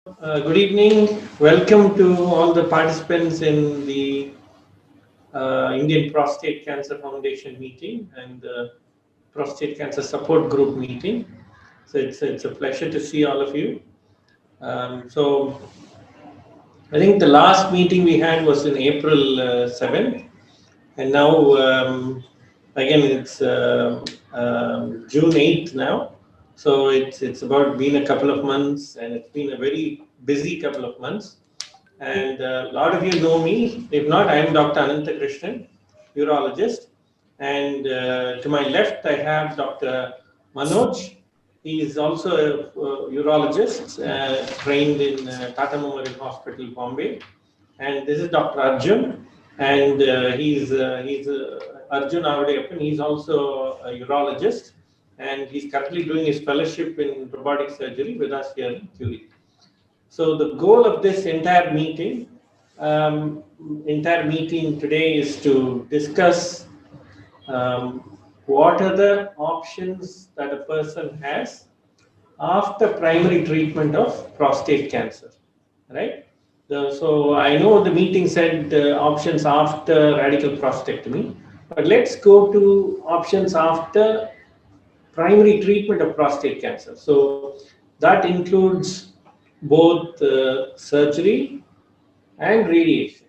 Good evening. Welcome to all the participants in the Indian Prostate Cancer Foundation meeting and the Prostate Cancer Support Group meeting. So it's a pleasure to see all of you. So I think the last meeting we had was in April 7th, and now again it's June 8th now. So it's about been a couple of months, and it's been a very busy couple of months. And a lot of you know me. If not, I am Dr. Ananthakrishnan, urologist. And to my left, I have Dr. Manoj. He is also a urologist trained in Tata Memorial Hospital, Bombay. And this is Dr. Arjun. And he's Arjun Avadayappan. He's also a urologist. And he's currently doing his fellowship in robotic surgery with us here in CURI. So the goal of this entire meeting today is to discuss what are the options that a person has after primary treatment of prostate cancer, right? So I know the meeting said options after radical prostatectomy, but let's go to options after primary treatment of prostate cancer. So that includes both surgery and radiation,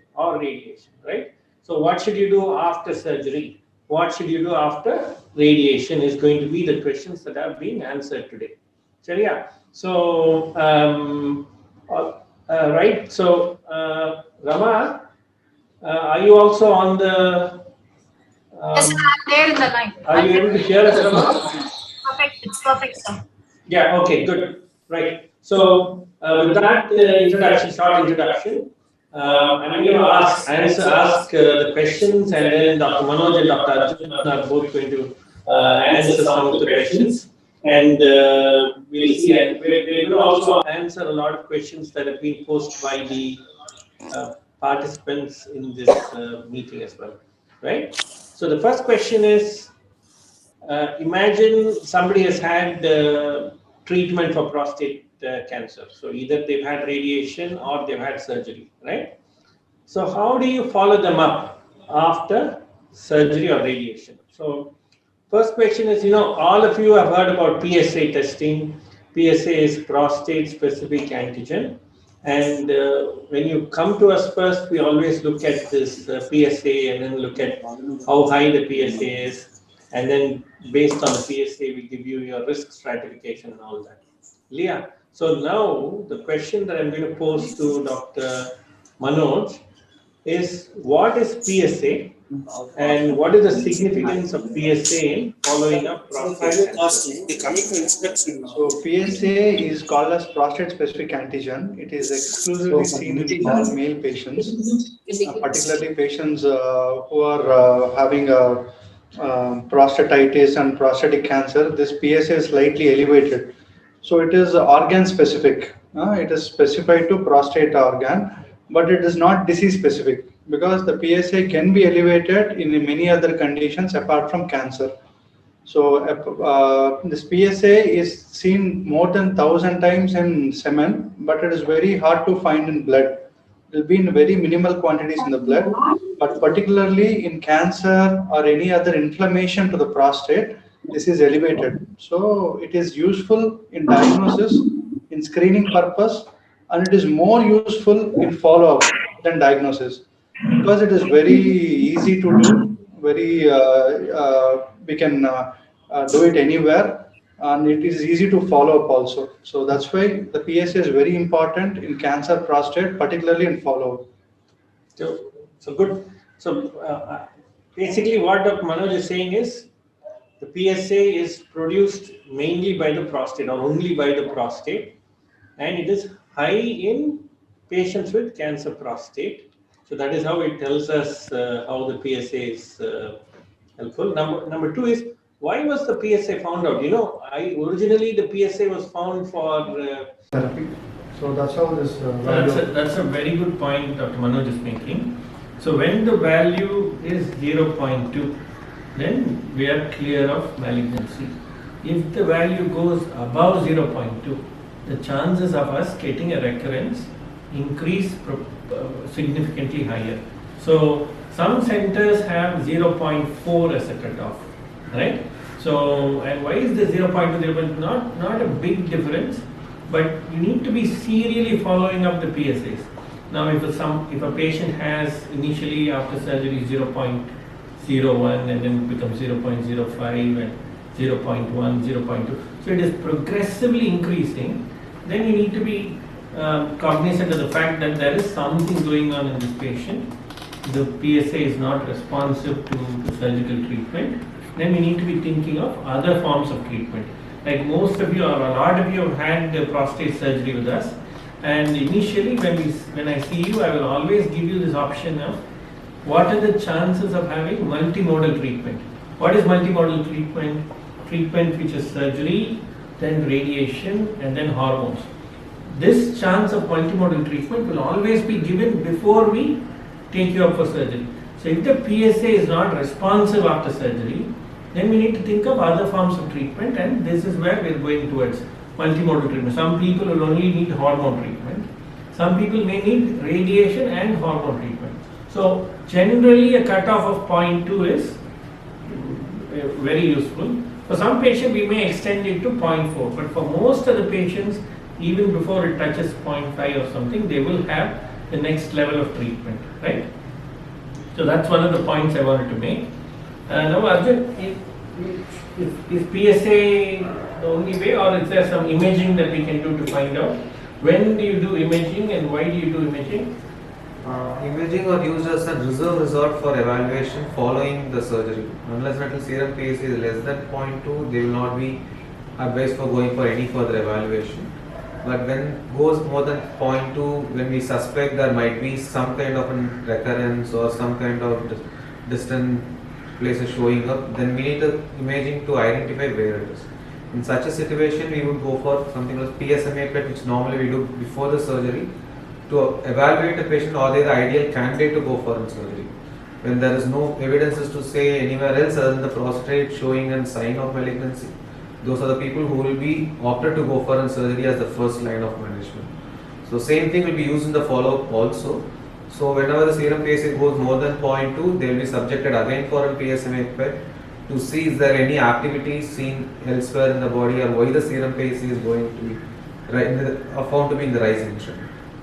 right? So what should you do after surgery? What should you do after radiation is going to be the questions that have been answered today. Sharia. So, right. So, Rama, are you also on the? Yes, sir, I'm there in the line. Are you able to hear us, Rama? Perfect. It's perfect, sir. Yeah. Okay. Good. Right. So, with that short introduction, I'm going to ask the questions, and then Dr. Manoj and Dr. Arjun are both going to answer some of the questions, and we'll see. And we're going to also answer a lot of questions that have been posed by the participants in this meeting as well, right? So the first question is: imagine somebody has had treatment for prostate cancer. So either they've had radiation or they've had surgery, right? So how do you follow them up after surgery or radiation? So first question is, all of you have heard about PSA testing. PSA is prostate specific antigen. And when you come to us first, we always look at this PSA and then look at how high the PSA is. And then based on the PSA, we give you your risk stratification and all that. Leah, so now the question that I'm going to pose to Dr. Manoj is, what is PSA and what is the significance of PSA in following up prostate cancer? So PSA is called as prostate specific antigen. It is exclusively seen in all male patients, particularly patients who are having prostatitis and prostatic cancer. This PSA is slightly elevated. So it is organ specific. It is specified to prostate organ, but it is not disease specific, because the PSA can be elevated in many other conditions apart from cancer. So this PSA is seen more than 1,000 times in semen, but it is very hard to find in blood. It will be in very minimal quantities in the blood, but particularly in cancer or any other inflammation to the prostate, this is elevated. So it is useful in diagnosis, in screening purpose, and it is more useful in follow-up than diagnosis, because it is very easy to do. We can do it anywhere, and it is easy to follow up also. So that's why the PSA is very important in cancer prostate, particularly in follow-up. So good. So basically what Dr. Manoj is saying is, the PSA is produced mainly by the prostate or only by the prostate, and it is high in patients with cancer prostate. So that is how it tells us how the PSA is helpful. Number two is, why was the PSA found out? Originally the PSA was found for Therapy. So that's how this. That's a very good point Dr. Manoj is making. So when the value is 0.2, then we are clear of malignancy. If the value goes above 0.2, the chances of us getting a recurrence increase significantly higher. So some centers have 0.4 as a cutoff, right? So, and why is the 0.2, 0.2? Not a big difference, but you need to be serially following up the PSAs. Now, if a patient has initially after surgery 0.01 and then becomes 0.05 and 0.1, 0.2, so it is progressively increasing, then you need to be cognizant of the fact that there is something going on in this patient. The PSA is not responsive to surgical treatment. Then we need to be thinking of other forms of treatment. Like most of you or a lot of you have had prostate surgery with us, and initially when I see you, I will always give you this option of what are the chances of having multimodal treatment. What is multimodal treatment? Treatment which is surgery, then radiation, and then hormones. This chance of multimodal treatment will always be given before we take you up for surgery. So if the PSA is not responsive after surgery, then we need to think of other forms of treatment, and this is where we are going towards multimodal treatment. Some people will only need hormone treatment. Some people may need radiation and hormone treatment. So generally a cutoff of 0.2 is very useful. For some patients we may extend it to 0.4, but for most of the patients, even before it touches 0.5 or something, they will have the next level of treatment, right? So that's one of the points I wanted to make. Now Arjun, is PSA the only way, or is there some imaging that we can do to find out? When do you do imaging and why do you do imaging? Imaging are used as a reserve resort for evaluation following the surgery. Unless until serum PSA is less than 0.2, they will not be advised for going for any further evaluation. But when it goes more than 0.2, when we suspect there might be some kind of a recurrence or some kind of distant places showing up, then we need the imaging to identify where it is. In such a situation, we would go for something like PSMA PET, which normally we do before the surgery, to evaluate the patient are they the ideal candidate to go for in surgery. When there is no evidences to say anywhere else other than the prostate showing a sign of malignancy, those are the people who will be opted to go for in surgery as the first line of management. So same thing will be used in the follow-up also. So whenever the serum PSA goes more than 0.2, they will be subjected again for a PSMA PET to see is there any activity seen elsewhere in the body or why the serum PSA is going to be found to be in the rising trend.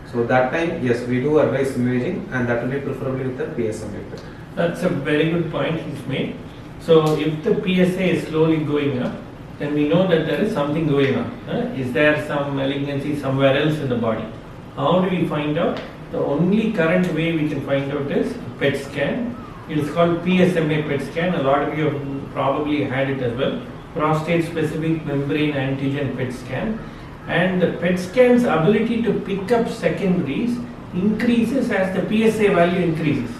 So that time, yes, we do advise imaging, and that will be preferably with the PSMA PET. That's a very good point he's made. So if the PSA is slowly going up, then we know that there is something going on. Is there some malignancy somewhere else in the body? How do we find out? The only current way we can find out is PET scan. It is called PSMA PET scan. A lot of you have probably had it as well. Prostate specific membrane antigen PET scan. And the PET scan's ability to pick up secondaries increases as the PSA value increases,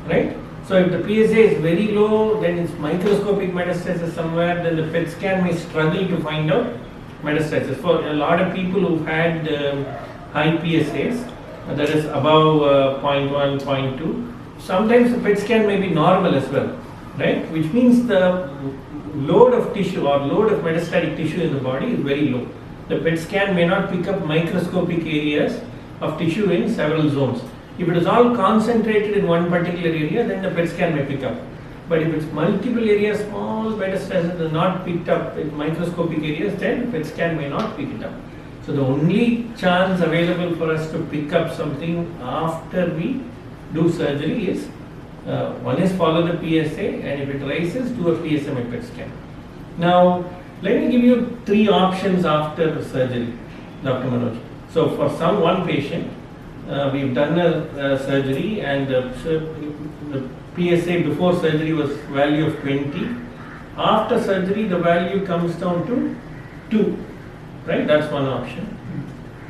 right? So if the PSA is very low, then it's microscopic metastasis somewhere, then the PET scan may struggle to find out metastasis. For a lot of people who've had high PSAs, that is above 0.1, 0.2, sometimes the PET scan may be normal as well, right? Which means the load of tissue or load of metastatic tissue in the body is very low. The PET scan may not pick up microscopic areas of tissue in several zones. If it is all concentrated in one particular area, then the PET scan may pick up. But if it's multiple areas, small metastasis is not picked up in microscopic areas, then PET scan may not pick it up. So the only chance available for us to pick up something after we do surgery is one is follow the PSA, and if it rises, do a PSMA PET scan. Now, let me give you three options after the surgery, Dr. Manoj. So for one patient, we've done a surgery, and the PSA before surgery was value of 20. After surgery, the value comes down to 2, right? That's one option.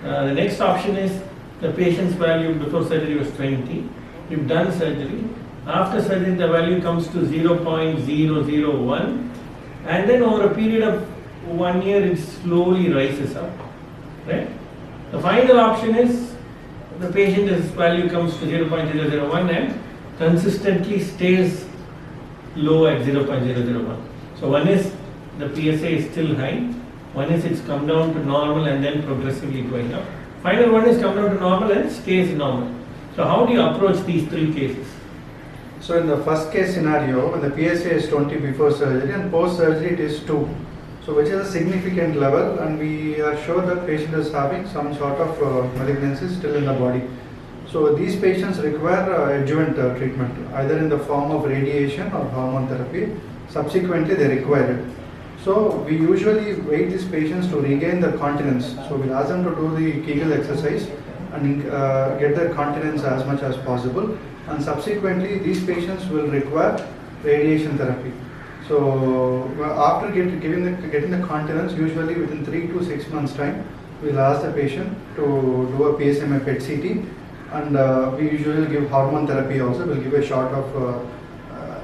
The next option is the patient's value before surgery was 20. We've done surgery. After surgery, the value comes to 0.001. And then over a period of 1 year, it slowly rises up, right? The final option is the patient's value comes to 0.001 and consistently stays low at 0.001. So one is the PSA is still high, One is it's come down to normal and then progressively going up. Final one is come down to normal and stays normal. So how do you approach these three cases? So in the first case scenario, when the PSA is 20 before surgery and post surgery it is 2. So which is a significant level, and we are sure that patient is having some sort of malignancy still in the body. So these patients require adjuvant treatment, either in the form of radiation or hormone therapy. Subsequently they require it. So we usually wait these patients to regain their continence. So we'll ask them to do the Kegel exercise and get their continence as much as possible. And subsequently these patients will require radiation therapy. So after getting the continence, usually within 3 to 6 months time, we'll ask the patient to do a PSMA PET CT, and we usually give hormone therapy also. We'll give a shot of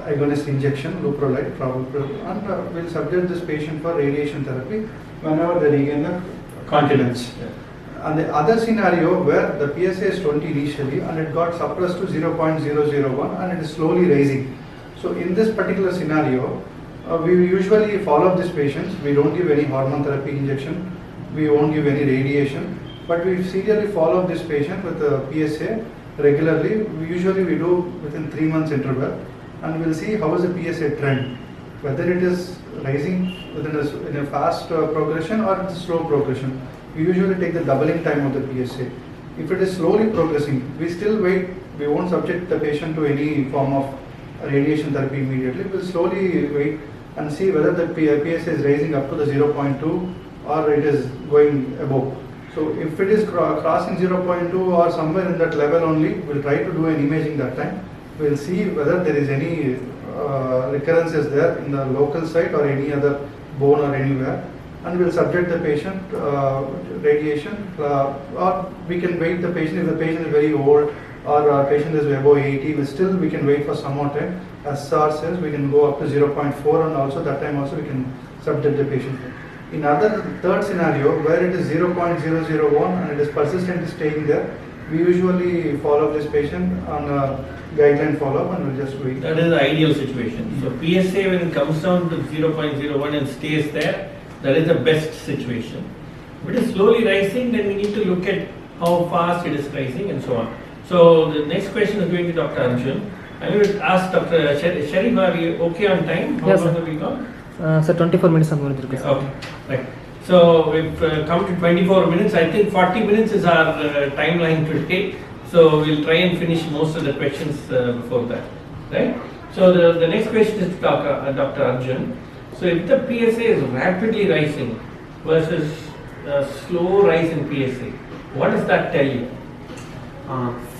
agonist injection, leuprolide, and we'll subject this patient for radiation therapy whenever they regain the continence. And the other scenario where the PSA is 20 initially and it got suppressed to 0.001 and it is slowly rising. So in this particular scenario, we usually follow up these patients. We don't give any hormone therapy injection, we won't give any radiation, but we serially follow up this patient with a PSA regularly. Usually we do within 3 months interval, and we'll see how is the PSA trend, whether it is rising in a fast progression or it's a slow progression. We usually take the doubling time of the PSA. If it is slowly progressing, we still wait. We won't subject the patient to any form of radiation therapy immediately. We'll slowly wait and see whether the PSA is rising up to the 0.2 or it is going above. So if it is crossing 0.2 or somewhere in that level only, we'll try to do an imaging that time. We'll see whether there is any recurrences there in the local site or any other bone or anywhere, and we'll subject the patient radiation, or we can wait the patient. If the patient is very old or patient is above 80, we can wait for some more time. As SAR says, we can go up to 0.4, and also that time also we can subject the patient. In other third scenario where it is 0.001 and it is persistently staying there, we usually follow this patient on a guideline follow-up and we'll just wait. That is the ideal situation. So PSA, when it comes down to 0.01 and stays there, that is the best situation. If it is slowly rising, then we need to look at how fast it is rising and so on. So the next question is going to Dr. Arjun. I'm going to ask Dr. Sharif, are you okay on time? How long have we gone? Sir, 24 minutes. Okay, right. So we've come to 24 minutes. I think 40 minutes is our timeline today. So we'll try and finish most of the questions before that, right? So the next question is to Dr. Arjun. So if the PSA is rapidly rising versus a slow rise in PSA, what does that tell you?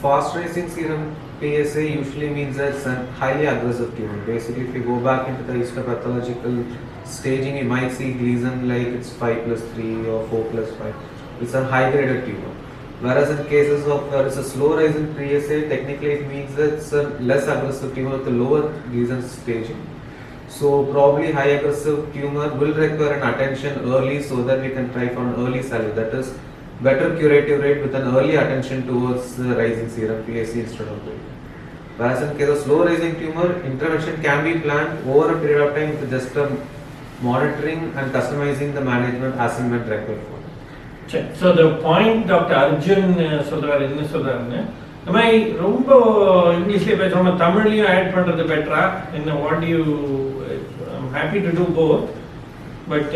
Fast rising serum PSA usually means that it's a highly aggressive tumor. Basically, if you go back into the histopathological staging, you might see Gleason like it's 5+3 or 4+5. It's a high graded tumor. Whereas in cases of where it's a slow rise in PSA, technically it means that it's a less aggressive tumor with a lower Gleason staging. So probably high aggressive tumor will require an attention early so that we can try for an early salvage. That is better curative rate with an early attention towards the rising serum PSA instead of waiting. Whereas in case of slow rising tumor, intervention can be planned over a period of time with just monitoring and customizing the management as and when required for. So the point Dr. Arjun சொல்றாரு என்ன சொல்றாருன்னு, am I ரொம்ப இங்கிலீஷ்ல பேசாம தமிழ்லயும் add பண்றது பெட்டரா? என்ன, what do you, I'm happy to do both, but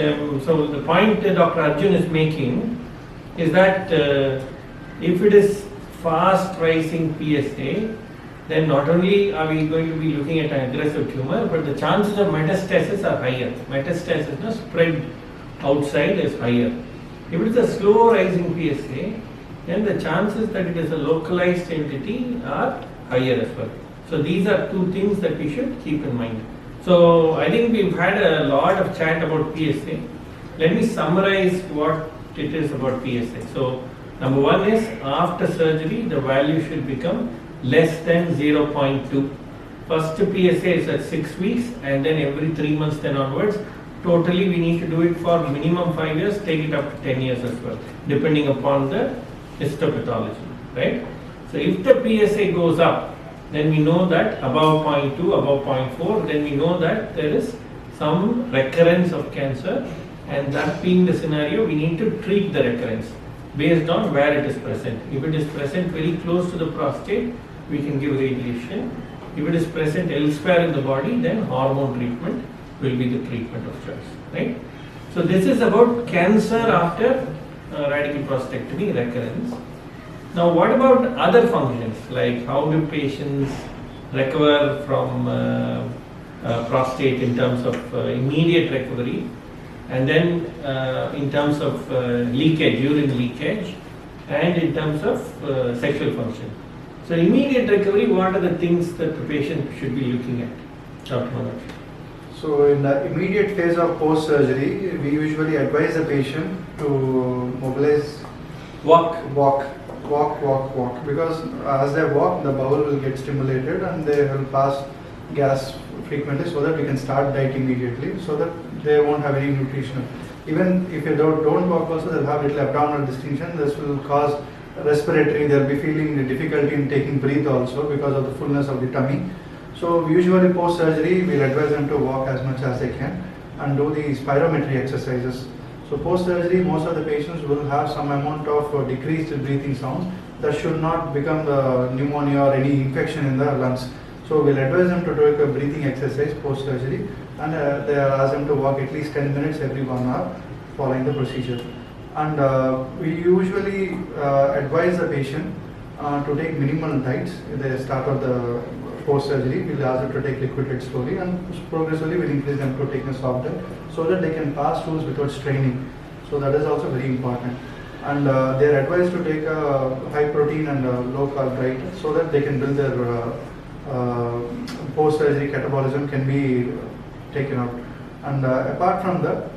so the point Dr. Arjun is making is that if it is fast rising PSA, then not only are we going to be looking at an aggressive tumor, but the chances of metastasis are higher. Metastasis spread outside is higher. If it is a slow rising PSA, then the chances that it is a localized entity are higher as well. So these are two things that we should keep in mind. So I think we've had a lot of chat about PSA. Let me summarize what it is about PSA. So number one is after surgery, the value should become less than 0.2. First PSA is at 6 weeks, and then every 3 months then onwards. Totally we need to do it for minimum 5 years, take it up to 10 years as well, depending upon the histopathology, right? So if the PSA goes up, then we know that above 0.2, above 0.4, then we know that there is some recurrence of cancer and that being the scenario, we need to treat the recurrence based on where it is present. If it is present very close to the prostate, we can give radiation. If it is present elsewhere in the body, then hormone treatment will be the treatment of choice, right? So this is about cancer after radical prostatectomy recurrence. Now what about other functions, like how do patients recover from prostate in terms of immediate recovery, and then in terms of leakage, urine leakage, and in terms of sexual function. So immediate recovery, what are the things that the patient should be looking at, Dr. Manoj? So in the immediate phase of post-surgery, we usually advise the patient to mobilize, walk, because as they walk, the bowel will get stimulated and they will pass gas frequently, so that we can start diet immediately, so that they won't have any nutritional. Even if you don't walk also, they'll have little abdominal distension. This will cause respiratory, they'll be feeling the difficulty in taking breath also because of the fullness of the tummy. So usually post-surgery, we'll advise them to walk as much as they can and do the spirometry exercises. So post-surgery, most of the patients will have some amount of decreased breathing sounds that should not become the pneumonia or any infection in the lungs. So we'll advise them to do a breathing exercise post-surgery, and they ask them to walk at least 10 minutes every 1 hour following the procedure. And we usually advise the patient to take minimal diets at the start of the post-surgery. We'll ask them to take liquid diet slowly, and progressively we'll increase them to take a soft diet so that they can pass stools without straining. So that is also very important. And they're advised to take a high protein and low carb diet so that they can build their post-surgery catabolism can be taken out. And apart from that,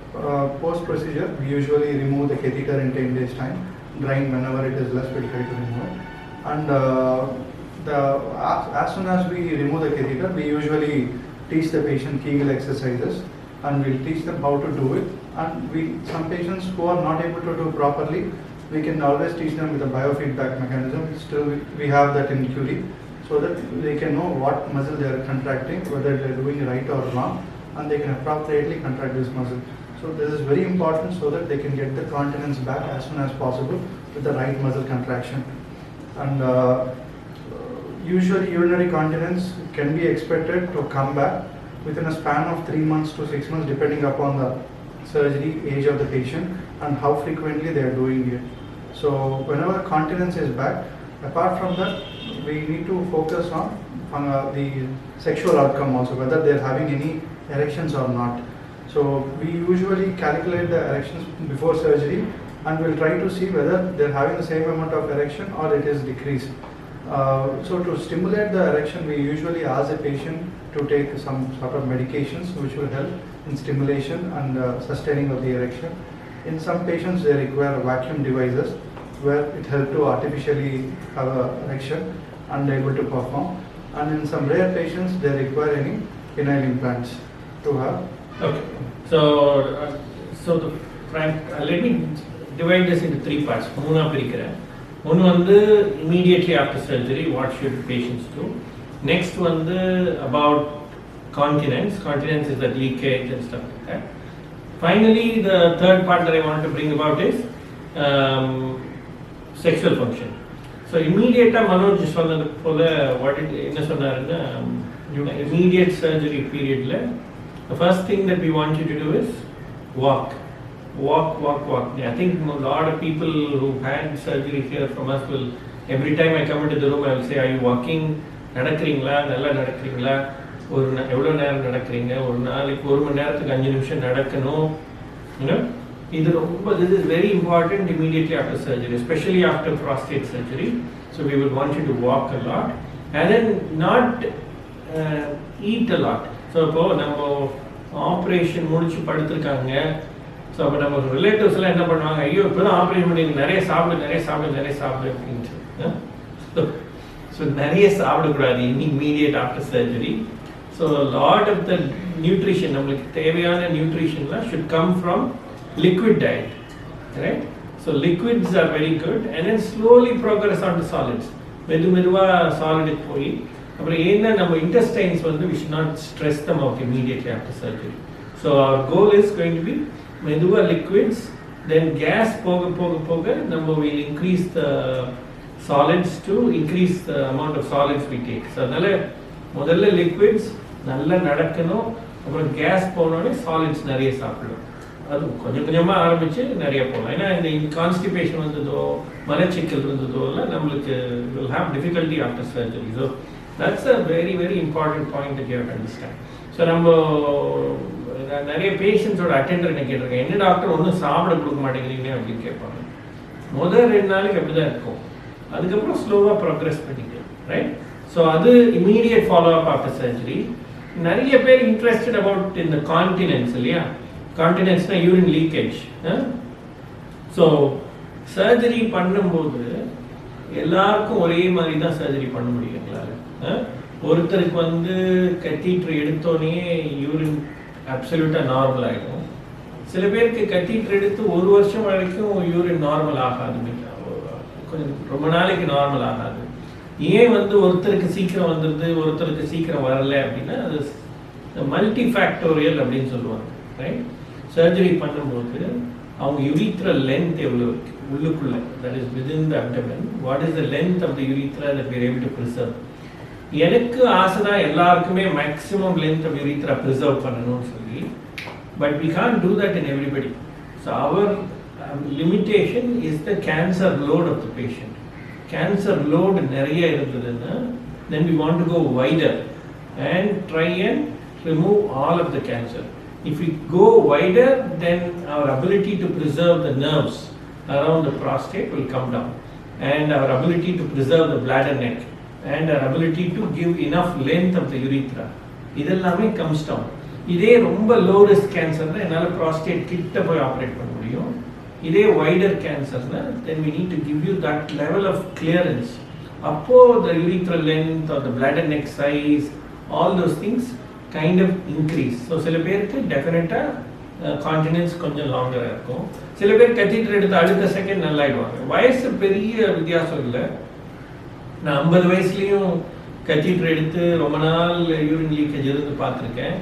post-procedure, we usually remove the catheter in 10 days time, drying whenever it is less, we'll try to remove it. And as soon as we remove the catheter, we usually teach the patient Kegel exercises, and we'll teach them how to do it. And some patients who are not able to do properly, we can always teach them with a biofeedback mechanism. Still, we have that in CURI, so that they can know what muscle they are contracting, whether they are doing right or wrong, and they can appropriately contract this muscle. So this is very important, so that they can get the continence back as soon as possible with the right muscle contraction. And usually urinary continence can be expected to come back within a span of 3 months to 6 months, depending upon the surgery age of the patient and how frequently they are doing it. So whenever continence is back, apart from that, we need to focus on the sexual outcome also, whether they are having any erections or not. So we usually calculate the erections before surgery, and we'll try to see whether they're having the same amount of erection or it is decreased. So to stimulate the erection, we usually ask the patient to take some sort of medications which will help in stimulation and sustaining of the erection. In some patients, they require vacuum devices where it helps to artificially have an erection and able to perform. And in some rare patients, they require any penile implants to have. Okay. So let me divide this into 3 parts. One immediately after surgery, what should patients do? Next about continence. Continence is that leakage and stuff like that. Finally, the third part that I want to bring about is sexual function. So immediate Manoj சொன்னது போல என்ன சொன்னாருன்னா immediate surgery period, the first thing that we want you to do is walk. I think a lot of people who had surgery here from us will, every time I come into the room, I will say, are you walking? நடக்கிறீங்களா, நல்லா நடக்கிறீங்களா, எவ்வளோ நேரம் நடக்கிறீங்க, ஒரு நாளைக்கு 1 மணி நேரத்துக்கு 5 நிமிஷம் நடக்கணும். This is very important immediately after surgery, especially after prostate surgery. So we would want you to walk a lot and then not eat a lot. So இப்போ நம்ம ஆப்ரேஷன் முடிச்சு படுத்திருக்காங்க. ஸோ அப்போ நம்ம ரிலேட்டிவ்ஸ் எல்லாம் என்ன பண்ணுவாங்க, ஐயோ இப்போ தான் ஆப்ரேஷன் பண்ணி நிறைய சாப்பிடு அப்படின்ட்டு. ஸோ நிறைய சாப்பிடக்கூடாது immediate after surgery. So a lot of the nutrition, நம்மளுக்கு தேவையான நியூட்ரிஷன்லாம் should come from liquid diet, right? So liquids are very good, and then slowly progress on to solids. மெதுவா solid போய் அப்புறம் ஏன்னா நம்ம intestines we should not stress them out immediately after surgery. So our goal is going to be மெதுவாக liquids, தென் case போக போக போக நம்ம will increase the solids to increase the amount of solids we take. So அதனால் முதல்ல liquids நல்லா நடக்கணும், அப்புறம் கேஸ் போனோடனே சாலிட்ஸ் நிறைய சாப்பிடணும். அது கொஞ்சம் கொஞ்சமாக ஆரம்பித்து நிறைய போகலாம். ஏன்னா இந்த கான்ஸ்டிபேஷன் வந்ததோ மலச்சிக்கல் இருந்ததோ எல்லாம் நம்மளுக்கு will have difficulty after surgery. So that's a very very important point that you have to understand. So நம்ம நிறைய பேஷண்ட்ஸோட அட்டெண்டர் என்ன கேட்டிருக்கேன், என்ன டாக்டர் ஒன்றும் சாப்பிட கொடுக்க மாட்டேங்கிறீங்க அப்படின்னு கேட்பாங்க. முதல் 2 நாளைக்கு அப்படி தான் இருக்கும், அதுக்கப்புறம் ஸ்லோவாக ப்ரோக்ரஸ் பண்ணிக்கலாம், ரைட்? ஸோ அது immediate follow up after surgery. நிறைய பேர் இன்ட்ரெஸ்டட் அபவுட் இந்த கான்டினென்ஸ் இல்லையா? கான்டினென்ஸ்னா யூரின் லீக்கேஜ். ஸோ சர்ஜரி பண்ணும்போது எல்லாருக்கும் ஒரே மாதிரி தான் சர்ஜரி பண்ண முடியும் எங்களால். ஒருத்தருக்கு வந்து கத்தீட்ரு எடுத்தோடனே யூரின் அப்சல்யூட்டாக நார்மல் ஆகிடும். சில பேருக்கு கத்தீட்ரு எடுத்து 1 வருஷம் வரைக்கும் யூரின் நார்மல் ஆகாது, கொஞ்சம் ரொம்ப நாளைக்கு நார்மல் ஆகாது. ஏன் வந்து ஒருத்தருக்கு சீக்கிரம் வந்துடுது ஒருத்தருக்கு சீக்கிரம் வரல அப்படின்னா அது மல்டி ஃபேக்டோரியல் அப்படின்னு சொல்லுவாங்க, ரைட்? சர்ஜரி பண்ணும்போது அவங்க யூரித்ரல் லென்த் எவ்வளோ இருக்கு உள்ளுக்குள்ள, that is within the abdomen, what is the length of the urethra that we are able to preserve. எனக்கு ஆசை தான் எல்லாருக்குமே maximum length of urethra preserve பண்ணணும்னு சொல்லி, but we can't do that in everybody. So our limitation is the cancer load of the patient. Cancer load நிறைய இருந்ததுன்னா then we want to go wider and try and remove all of the cancer. If we go wider, then our ability to preserve the nerves around the prostate will come down, and our ability to preserve the bladder neck and our ability to give enough length of the urethra இதெல்லாமே comes down. இதே ரொம்ப low risk கேன்சர்னா என்னால் prostate கிட்ட போய் operate பண்ண முடியும். இதே wider கேன்சர்னா then we need to give you that level of clearance. அப்போ the urethral length or the bladder neck size, all those things kind of increase. So சில பேருக்கு டெஃபினட்டாக கான்டினென்ஸ் கொஞ்சம் லாங்கராக இருக்கும். சில பேர் கத்தீட்ரு எடுத்து அடுத்த செகண்ட் நல்லாயிடுவாங்க. வயசு பெரிய வித்தியாசம் இல்லை. நான் 50 வயசுலேயும் கத்தீட்ரு எடுத்து ரொம்ப நாள் யூரின் லீக்கேஜ் இருந்து பார்த்துருக்கேன்.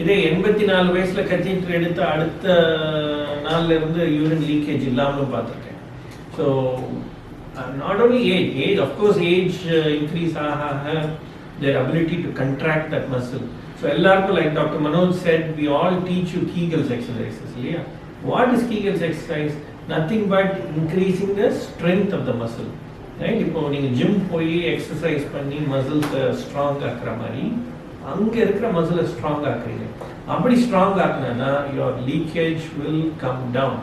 இதே 84 வயசில் கத்தீட்ரு எடுத்து அடுத்த நாளில் இருந்து யூரின் லீக்கேஜ் இல்லாமலும் பார்த்துருக்கேன். So not only age of course age increase their ability to contract that muscle. So ellarkum, like Dr. Manoj said, we all teach you Kegels exercises. Yeah, what is Kegels exercise? Nothing but increasing the strength of the muscle, right? Ipo neenga gym poi exercise panni muscles strong ஆக்குற மாதிரி அங்க இருக்கிற muscle strong ஆக்குறீங்க. அப்படி strong ஆக்குனா your leakage will come down,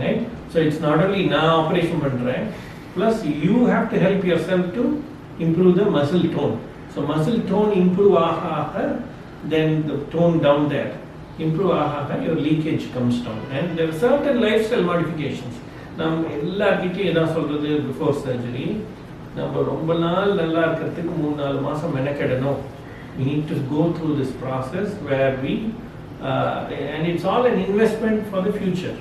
right? So it's not only நான் operation பண்றேன், plus you have to help yourself to improve the muscle tone. So muscle tone improve ஆக then the tone down there improve ஆக your leakage comes down, and there are certain lifestyle modifications. நம்ம எல்லார்கிட்டையும் எதாவது சொல்றது before surgery, நம்ம ரொம்ப நாள் நல்லா இருக்கிறதுக்கு 3-4 மாதம் மெனக்கெடணும். We need to go through this process where we and it's all an investment for the future.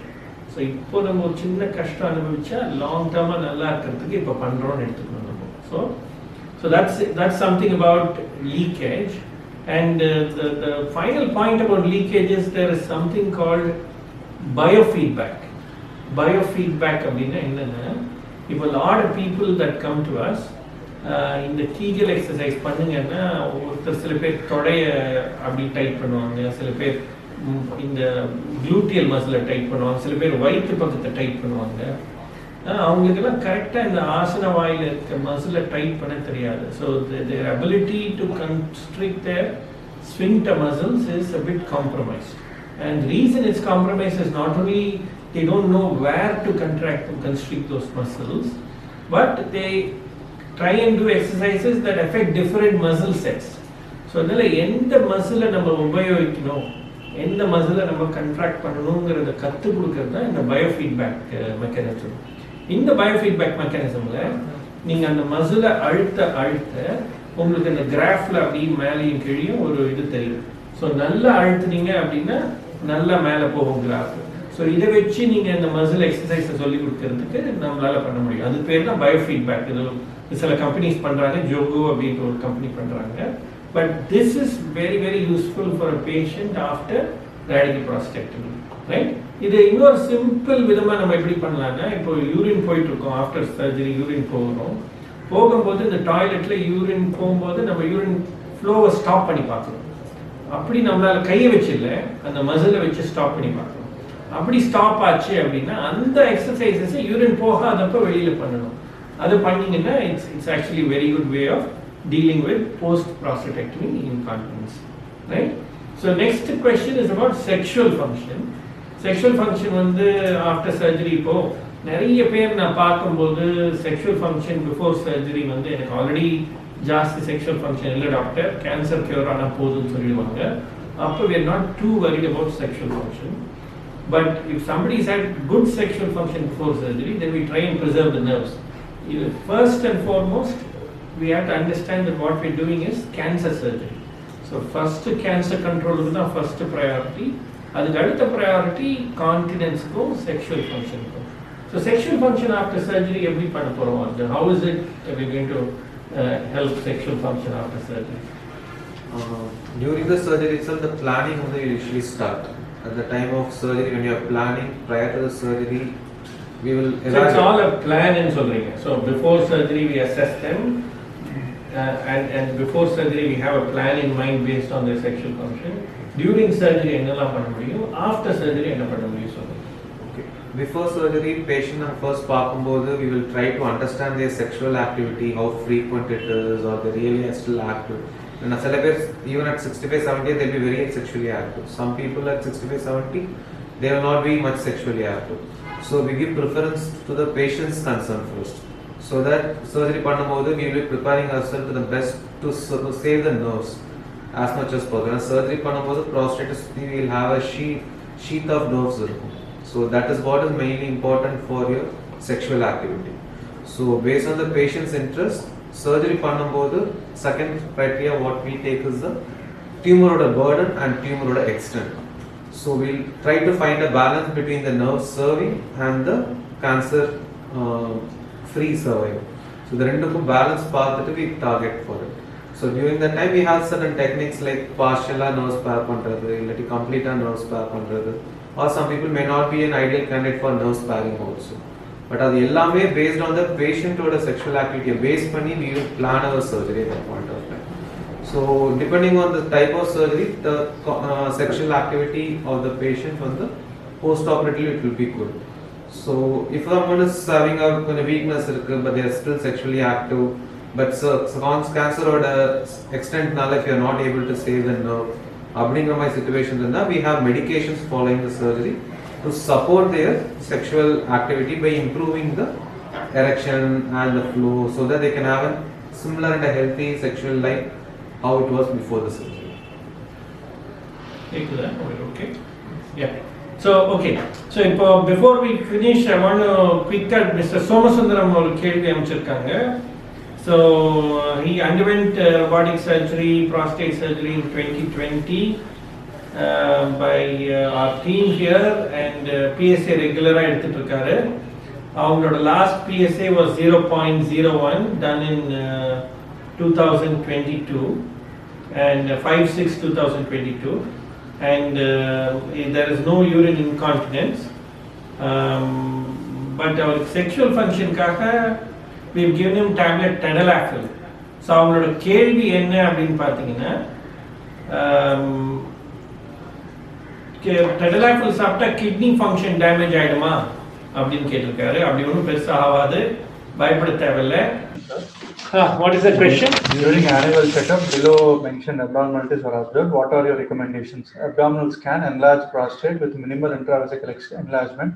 So இப்போ நம்ம ஒரு சின்ன கஷ்டம் அனுபவிச்சா லாங் டேர்மாக நல்லா இருக்கிறதுக்கு இப்போ பண்ணுறோன்னு எடுத்துக்கணும் நம்ம. So that's something about leakage. And the final point about leakage is there is something called biofeedback. Biofeedback அப்படின்னா என்னென்னா, இப்போ lot of people that come to us இந்த கீகல் எக்ஸசைஸ் பண்ணுங்கன்னா ஒருத்தர் சில பேர் தொடைய அப்படி டைட் பண்ணுவாங்க, சில பேர் இந்த குளூட்டியல் மசிலை டைட் பண்ணுவாங்க, சில பேர் வயிற்று பக்கத்தை டைட் பண்ணுவாங்க. அவங்களுக்கெல்லாம் கரெக்டாக இந்த ஆசன வாயில் இருக்க மசிலை டைட் பண்ண தெரியாது. So their ability to constrict their sphincter muscles is a bit compromised. And the reason it's compromised is not only they don't know where to contract and constrict those muscles, but they try and do exercises that affect different muscle sets. So அதனால் எந்த மசிலை நம்ம உபயோகிக்கணும், எந்த மசிலை நம்ம contract பண்ணணுங்கிறத கற்றுக் கொடுக்கறது தான் இந்த biofeedback mechanism. இந்த பயோஃபீட்பேக் மெக்கானிசமில் நீங்கள் அந்த மசிலை அழுத்த உங்களுக்கு அந்த கிராஃபில் அப்படி மேலேயும் கீழேயும் ஒரு இது தெரியும். ஸோ நல்லா அழுத்துனீங்க அப்படின்னா நல்லா மேலே போகும் கிராஃப். ஸோ இதை வச்சு நீங்கள் இந்த மசில் எக்ஸசைஸை சொல்லி கொடுக்கறதுக்கு நம்மளால் பண்ண முடியும். அது பேர் தான் பயோஃபீட்பேக். இது சில கம்பெனிஸ் பண்ணுறாங்க, ஜோகோ அப்படின்ற ஒரு கம்பெனி பண்ணுறாங்க. But this is very very useful for a patient after radical prostatectomy, right? இது இன்னொரு சிம்பிள் விதமாக நம்ம எப்படி பண்ணலாம்னா, இப்போ யூரின் போயிட்டு இருக்கோம், ஆஃப்டர் சர்ஜரி யூரின் போகும்போது இந்த டாய்லெட்ல யூரின் போகும்போது நம்ம யூரின் ஃப்ளோவை ஸ்டாப் பண்ணி பார்க்கணும். அப்படி நம்மளால கையை வச்சு இல்லை, அந்த மசிலை வச்சு ஸ்டாப் பண்ணி பார்க்கணும். அப்படி ஸ்டாப் ஆச்சு அப்படின்னா அந்த எக்ஸசைசஸ் யூரின் போகாதப்ப வெளியில பண்ணணும். அது பண்ணீங்கன்னா it's actually very good way of dealing with post prostatectomy incontinence, right? So next question is about sexual function. Sexual function வந்து ஆஃப்டர் சர்ஜரி இப்போ நிறைய பேர் நான் பார்க்கும்போது செக்ஷுவல் ஃபங்க்ஷன் பிஃபோர் சர்ஜரி வந்து எனக்கு ஆல்ரெடி ஜாஸ்தி செக்ஷுவல் ஃபங்க்ஷன் இல்லை டாக்டர், கேன்சர் கியூர் ஆனால் போதும்னு சொல்லிடுவாங்க. அப்போ we are not too worried about sexual function. But if somebody has had good sexual function before surgery, then we try and preserve the nerves. First and foremost, we have to understand that what we're doing is cancer surgery. So first cancer control is the first priority. அதுக்கு அடுத்த priority continence ko sexual function ko. So sexual function after surgery எப்படி பண்ண போறோம்? How is it that we're going to help sexual function after surgery? During the surgery itself, the planning will usually start. At the time of surgery, when you are planning prior to the surgery, we will evaluate. So it's all a plan in solringa. So before surgery we assess them, and before surgery we have a plan in mind based on their sexual function. During surgery என்னெல்லாம் பண்ண முடியும், after surgery என்ன பண்ண முடியும் சொல்லுங்க. Okay. Before surgery, patient first பார்க்கும்போது we will try to understand their sexual activity, how frequent it is, or they really are still active. And even at 65-70 they'll be very sexually active. Some people at 65-70 they will not be much sexually active. So we give preference to the patient's concern first, so that surgery பண்ணும்போது we will be preparing ourselves to the best to save the nerves as much as possible. And surgery பண்ணும்போது prostate we will have a sheath of nerves இருக்கும். So that is what is mainly important for your sexual activity. So based on the patient's interest, surgery பண்ணும்போது second criteria what we take is the tumor burden and tumor extent. So we'll try to find a balance between the nerve serving and the cancer free survival. So the rendukum balance பார்த்துட்டு we target for it. So during that time we have certain techniques like partial nerve spare பண்றது, இல்லாட்டி complete nerve spare பண்றது, or some people may not be an ideal candidate for nerve sparing also. But அது எல்லாமே based on the patient-ஓட sexual activity based பண்ணி we will plan our surgery at that point of time. So depending on the type of surgery, the sexual activity of the patient on the post-operatively it will be good. So if someone is having a weakness but they are still sexually active, but cancer-ஓட extent-னால if you are not able to save the nerve, அப்படிங்கிற மாதிரி situations இருந்தா we have medications following the surgery to support their sexual activity by improving the erection and the flow, so that they can have a similar and a healthy sexual life how it was before the surgery. Okay. Yeah. So okay. So before we finish, I want to quick cut. Mr. Somasundaram ஒரு கேள்வி அமைச்சிருக்காங்க. So he underwent robotic surgery, prostate surgery in 2020 by our team here, and PSA regular-ஆ எடுத்துட்டு இருக்காரு. அவங்களோட last PSA was 0.01 done in 2022 and 5/6/2022, and there is no urine incontinence, but our sexual function kaga we've given him tablet tadalafil. So அவங்களோட கேள்வி என்ன அப்படின்னு பார்த்தீங்கன்னா, tadalafil சாப்பிட்டா kidney function damage ஆயிடுமா அப்படின்னு கேட்டிருக்காரு. அப்படி ஒன்றும் பெருசாக ஆகாது, பயப்பட தேவையில்லை. What is the question? During annual checkup, below mentioned abnormalities are observed. What are your recommendations? Abdominal scan, enlarged prostate with minimal intravesical enlargement,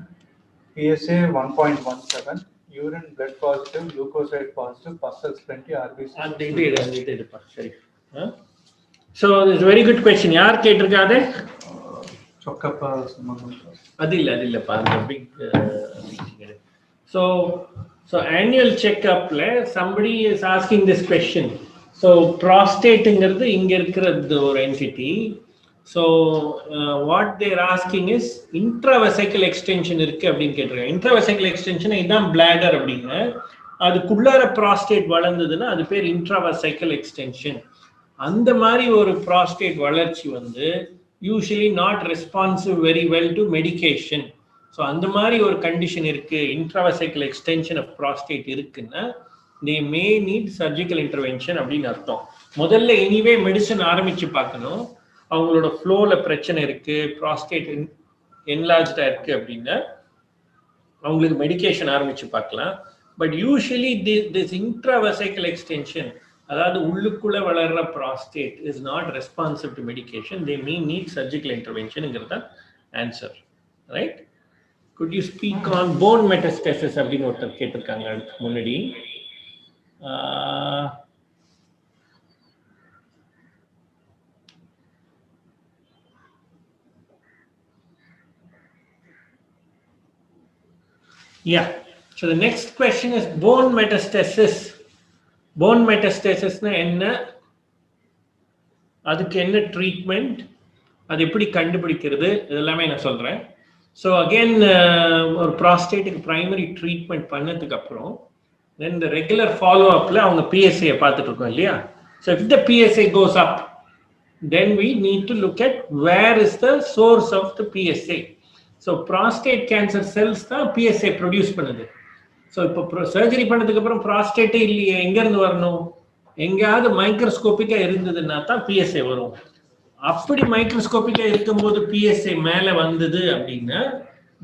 PSA 1.17, urine blood positive, leukocyte positive, pus plenty, RBC. So it's a very good question. யார் கேட்டிருக்காரு? Checkup அது இல்லப்பா, அந்த big meeting. So annual checkup la somebody is asking this question. So prostate ங்கிறது இங்க இருக்கிறது ஒரு entity. So what they are asking is intravesical extension இருக்கு அப்படின்னு கேட்டிருக்காங்க. intravesical extension இதான் bladder அப்படிங்க. அதுக்குள்ளார prostate வளர்ந்ததுன்னா அது பேர் intravesical extension. அந்த மாதிரி ஒரு prostate வளர்ச்சி வந்து usually not responsive very well to medication. So அந்த மாதிரி ஒரு கண்டிஷன் இருக்கு, இன்ட்ராவெசிக்கல் எக்ஸ்டென்ஷன் ஆஃப் ப்ராஸ்டேட் இருக்குன்னா they may need surgical intervention அப்படின்னு அர்த்தம். முதல்ல எனிவே மெடிசன் ஆரம்பிச்சு பார்க்கணும். அவங்களோட ஃப்ளோல பிரச்சனை இருக்கு, ப்ராஸ்டேட் என்லார்ஜ்டா இருக்கு அப்படின்னா அவங்களுக்கு மெடிகேஷன் ஆரம்பிச்சு பார்க்கலாம். But usually this intravesical extension, அதாவது உள்ளுக்குள்ள வளர்ற prostate is not responsive to medication. They may need surgical இன்டர்வென்ஷன்ங்கிறது answer. Right? Could you speak on bone metastasis அப்படின்னு ஒருத்தர் கேட்டிருக்காங்க அதுக்கு முன்னாடி. Yeah. So the next question is bone metastasis. Bone metastasis na enna, adukku enna treatment, adu eppadi kandupidikiradhu, idellame na solren. So again or prostate primary treatment pannadukku appuram, then the regular follow up la avanga PSA paathutukom illaya. So if the PSA goes up, then we need to look at where is the source of the PSA. So prostate cancer cells தான் PSA produce பண்ணுது. So இப்போ surgery பண்ணதுக்கு அப்புறம் ப்ராஸ்டேட்டே இல்லையே, எங்கேருந்து வரணும்? எங்கேயாவது மைக்ரோஸ்கோப்பிக்காக இருந்ததுன்னா தான் PSA வரும். அப்படி மைக்ரோஸ்கோப்பிக்காக இருக்கும்போது PSA மேலே வந்தது அப்படின்னா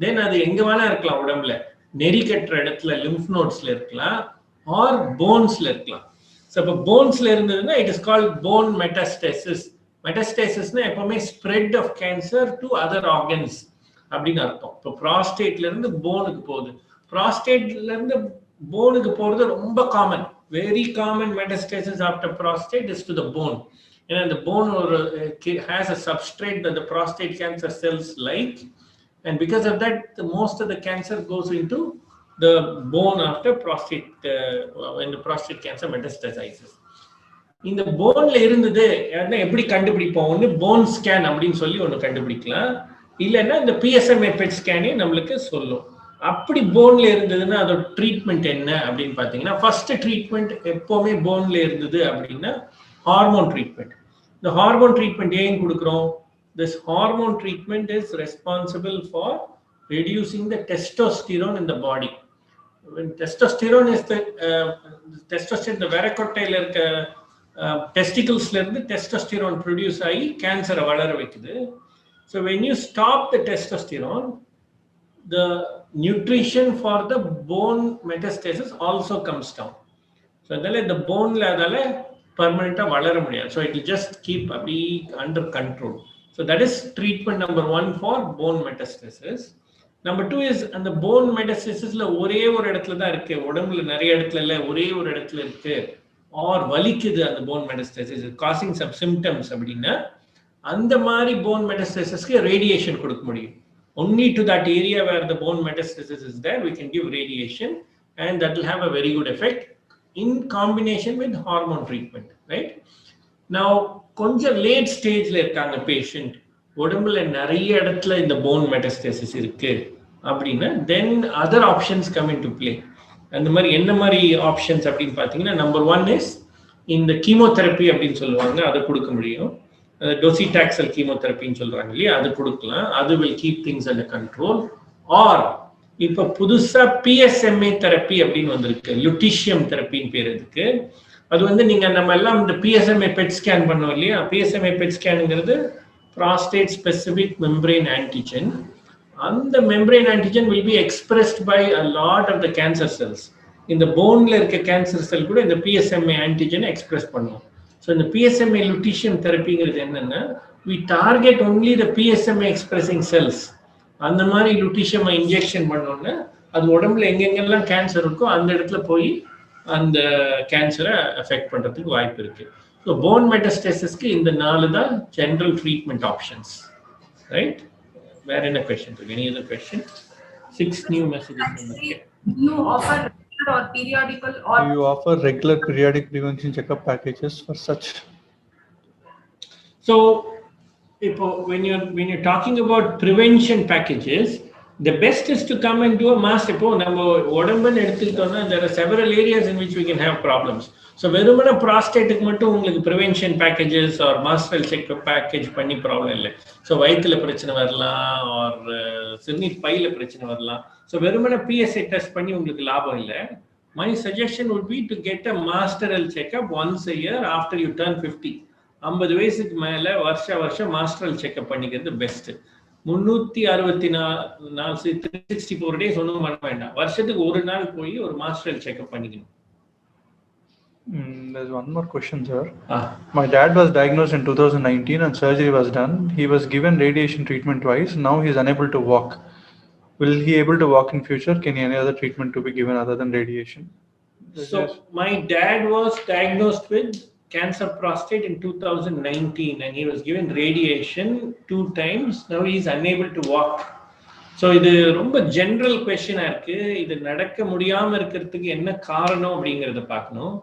தென் அது எங்கே வேணா இருக்கலாம், உடம்புல நெறி கட்டுற இடத்துல, லிம்ஃப் நோட்ஸில் இருக்கலாம், ஆர் போன்ஸில் இருக்கலாம். ஸோ இப்போ போன்ஸில் இருந்ததுன்னா it is called bone metastasis. மெட்டாஸ்டேசிஸ்னா எப்பவுமே spread of cancer to other organs அப்படின்னு அர்த்தம். இப்போ ப்ராஸ்டேட்ல இருந்து போனுக்கு போகுது, ப்ராஸ்டேட்ல இருந்து போனுக்கு போறது ரொம்ப common, very common. Metastasis after prostate is to the phone. ஏன்னா இந்த போன் ஒரு has a substrate that the prostate cancer cells like, and because of that most of the cancer goes into the bone after prostate when the prostate cancer metastasizes. இந்த போன்ல இருந்தது எப்படி கண்டுபிடிப்போம்? ஒன்று phone scan அப்படின்னு சொல்லி ஒன்று கண்டுபிடிக்கலாம், இல்லைன்னா இந்த PSMA PET ஸ்கேனே நம்மளுக்கு சொல்லும். அப்படி போன்ல இருந்ததுன்னா அதோட ட்ரீட்மெண்ட் என்ன அப்படின்னு பார்த்தீங்கன்னா, ஃபர்ஸ்ட் ட்ரீட்மெண்ட் எப்போவுமே போன்ல இருந்தது அப்படின்னா ஹார்மோன் ட்ரீட்மெண்ட். இந்த ஹார்மோன் ட்ரீட்மெண்ட் ஏன் கொடுக்குறோம்? This hormone treatment is responsible for reducing the testosterone in the body. Testosterone is testosterone இந்த வெரக்கொட்டையில் இருக்க டெஸ்டிகல்ஸ்ல இருந்து டெஸ்டோஸ்டிரோன் ப்ரொடியூஸ் ஆகி கேன்சரை வளர வைக்குது. So when you stop the testosterone, the nutrition for the bone metastasis also comes down. So adala the bone la adala permanent valara mudiyadhu. So it will just keep be under control. So that is treatment number 1 for bone metastasis. Number 2 is and the bone metastasis la ஒரே ஒரு இடத்துல தான் இருக்கு, உடம்புல நிறைய இடத்துல இல்ல, ஒரே ஒரு இடத்துல இருக்கு, or வலிக்குது அந்த bone metastasis is causing some symptoms அப்படின்னா அந்த மாதிரி போன் மெட்டாஸ்டேசிஸ்க்கு ரேடியேஷன் கொடுக்க முடியும். only to that area where the bone metastasis is there we can give radiation, and that will have a very good effect in combination with hormone treatment. Right now கொஞ்சம் late ஸ்டேஜ்ல இருக்காங்க patient, உடம்புல நிறைய இடத்துல இந்த phone metastasis இருக்கு அப்படின்னா then other options come in to play. அந்த மாதிரி என்ன மாதிரி ஆப்ஷன்ஸ் அப்படின்னு பார்த்தீங்கன்னா, நம்பர் 1 இஸ் இந்த கீமோதெரப்பி அப்படின்னு சொல்லுவாங்க, அதை கொடுக்க முடியும். டோசிடாக்சல் கீமோதெரப்பின்னு சொல்றாங்க இல்லையா, அது கொடுக்கலாம். அது will keep things under control. Or இப்போ புதுசா PSMA தெரப்பி அப்படின்னு வந்திருக்கு, லுட்டிஷியம் தெரப்பின்னு பேர் இருக்கு. அது வந்து நீங்க நம்ம எல்லாம் இந்த PSMA PET ஸ்கேன் பண்ணோம் இல்லையா, PSMA PET ஸ்கேனுங்கிறது prostate specific membrane antigen. அந்த membrane antigen will be expressed by a lot of the cancer cells. இந்த போன்ல இருக்க கேன்சர் செல் கூட இந்த PSMA antigen எக்ஸ்பிரஸ் பண்ணும். So in the PSMA lutetium therapy is என்னன்னா, we target only the PSMA expressing cells. அந்த மாதிரி lutetium injection பண்ணோம்னா அது உடம்புல எங்கெங்கெல்லாம் கேன்சர் இருக்கோ அந்த இடத்துல போய் அந்த கேன்சரை அஃபெக்ட் பண்றதுக்கு வாய்ப்பு இருக்கு. ஸோ போன் மெட்டாஸ்டேசிஸ்க்கு இந்த 4 தான் ஜெனரல் ட்ரீட்மெண்ட் ஆப்ஷன்ஸ். ரைட்? வேற என்ன கொஸ்டின் இருக்கு? Any other question? 6 new messages. You offer regular or periodical or you offer regular periodic prevention checkup packages for such? So when you're talking about prevention packages, the best is to come and do a mass இப்போ நம்ம உடம்புன்னு எடுத்துக்கிட்டோம்னா there are several areas in which we can have problems. So வெறுமனே ப்ராஸ்டேட்டுக்கு மட்டும் உங்களுக்கு prevention packages or master checkup package பண்ணி problem இல்லை. So வயிற்றுல பிரச்சனை வரலாம் ஆர் சிறுநீர் பையில பிரச்சனை வரலாம். ஸோ வெறுமனே PSA டெஸ்ட் பண்ணி உங்களுக்கு லாபம் இல்லை. My suggestion would be to get a master health checkup once a year after you turn 50. 50 வயசுக்கு மேலே வருஷம் மாஸ்டர் ஹெல்த் செக்அப் பண்ணிக்கிறது பெஸ்ட். 364 days ஒன்றும் பண்ண வேண்டாம். வருஷத்துக்கு ஒரு நாள் போய் ஒரு மாஸ்டர் ஹெல்த் செக்அப் பண்ணிக்கணும். There's one more question, sir. My dad was diagnosed in 2019 and surgery was done. He was given radiation treatment twice. Now he is unable to walk. Will he able to walk in future? Can any other treatment to be given other than radiation? So my dad was diagnosed with cancer prostate in 2019 and he was given radiation 2 times. Now he is unable to walk. So இது ரொம்ப general கொஸ்டினா இருக்கு. இது நடக்க முடியாம இருக்கிறதுக்கு என்ன காரணம் அப்படிங்கறத பார்க்கணும்.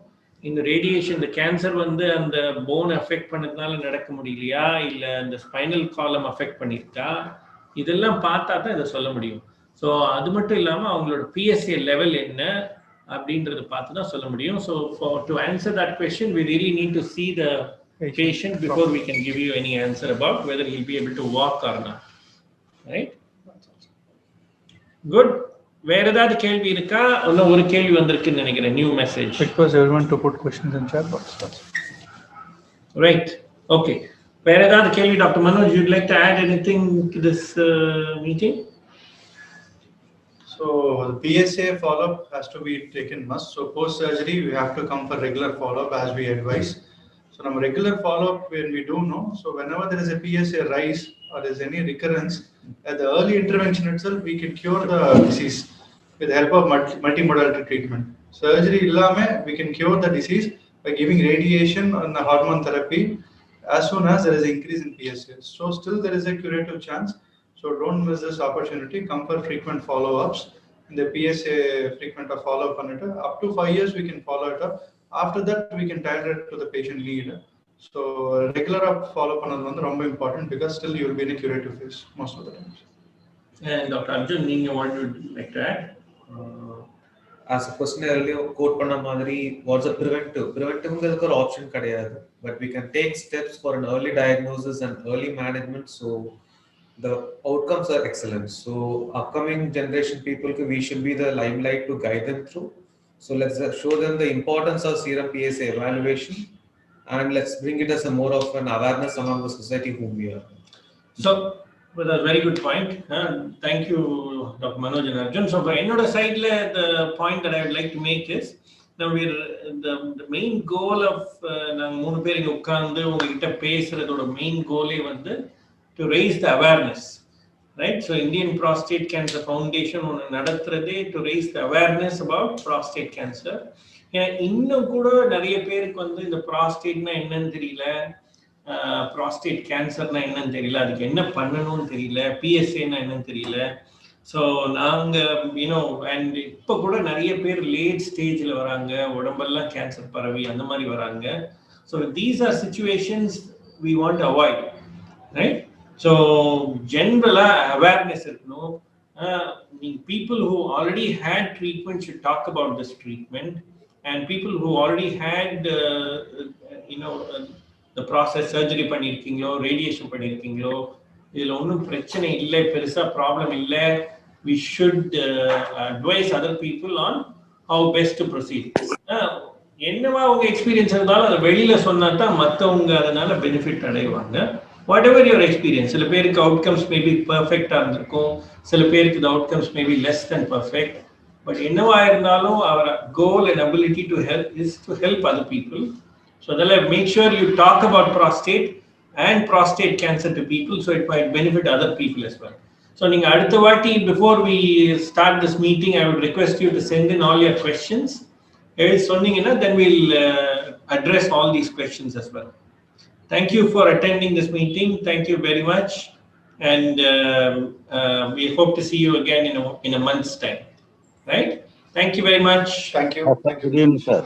இந்த ரேடியேஷன், இந்த கேன்சர் வந்து அந்த போன் அஃபெக்ட் பண்ணதுனால நடக்க முடியலையா, இல்ல அந்த ஸ்பைனல் காலம் அஃபெக்ட் பண்ணிருக்கா, இதெல்லாம் பார்த்தா தான் இதை சொல்ல முடியும். ஸோ அது மட்டும் இல்லாமல் அவங்களோட PSA லெவல் என்ன அப்படின்றத பார்த்து தான் சொல்ல முடியும். So to answer that question we really need to see the patient before we can give you any answer about whether he'll be able to walk or not. Right? Good. வேற ஏதாவது கேள்வி இருக்கா? இன்னும் ஒரு கேள்வி வந்திருக்குன்னு நினைக்கிறேன். New message. Request everyone to put questions in chat box. Right. Okay. வேற ஏதாவது கேள்வி? Doctor Manoj, you'd like to add anything to this meeting? So the PSA follow-up has to be taken must. So post-surgery, we have to come for regular follow-up as we advise. So our regular follow-up when we do know. So whenever there is a PSA rise or there is any recurrence, at the early intervention itself, we can cure the disease with the help of multimodality treatment. Surgery illame, we can cure the disease by giving radiation and the hormone therapy as soon as there is an increase in PSA. So still there is a curative chance. So don't miss this opportunity. Come for frequent follow-ups. In the PSA frequent follow-up on it. Up to 5 years we can follow it up. After that we can tailor it to the patient need. So regular follow-up on is very important because still you will be in a curative phase most of the times. And Dr. Arjun, what would you like to add? As a question earlier quote panna madri, what's a preventive? Preventive is an option kadiyadu, but we can take steps for an early diagnosis and early management. So the outcomes are excellent. So upcoming generation people, we should be the limelight to guide them through. So let's show them the importance of serum PSA evaluation and let's bring it as a more of an awareness among the society whom we are. So with a very good point. Thank you, Dr. Manoj and Arjun. So for another side, the point that I would like to make is now we're the main goal of நாங்க 3 பேர் இங்க உட்கார்ந்து உங்ககிட்ட பேசுறதோட main goal to raise the awareness, right? So Indian Prostate Cancer Foundation நடத்துறதே to raise the awareness about prostate cancer. இன்னும் கூட நிறைய பேருக்கு இந்த ப்ராஸ்டேட்னா என்னன்னு தெரியல, prostate கேன்சர்னா என்னன்னு தெரியல, அதுக்கு என்ன பண்ணணும்னு தெரியல, PSAனா என்னன்னு தெரியல. ஸோ நாங்கள் அண்ட் இப்போ கூட நிறைய பேர் லேட் ஸ்டேஜில் வராங்க, உடம்பெல்லாம் கேன்சர் பரவி அந்த மாதிரி வராங்க. So these are situations we want to avoid, right? So ஜென்ரலாக அவேர்னஸ் இருக்கணும். People who already had treatment should talk about this treatment, and people who already had the process surgery பண்ணிருக்கீங்களோ, ரேடியேஷன் பண்ணிருக்கீங்களோ, இதுல ஒன்றும் பிரச்சனை இல்லை, பெருசா ப்ராப்ளம் இல்லை, we should advise other people on how best to proceed. என்னவா உங்க எக்ஸ்பீரியன்ஸ் இருந்தாலும் அதை வெளியில சொன்னா தான் மற்றவங்க அதனால பெனிஃபிட் அடைவாங்க. whatever your experience, சில பேருக்கு outcomes may be perfectா இருந்திருக்கும், சில பேருக்கு the outcomes may be less than perfect, but என்னவா இருந்தாலும் our goal and ability to help is to help other people. So அதெல்லாம் make sure you talk about prostate and prostate cancer to people so it might benefit other people as well. So நீங்க அடுத்த வாட்டி before we start this meeting, I would request you to send in all your questions. சொன்னீங்கன்னா then we'll address all these questions as well. Thank you for attending this meeting. Thank you very much, and we hope to see you again in a month's time. Right? Thank you very much. Thank you. Thank you, sir.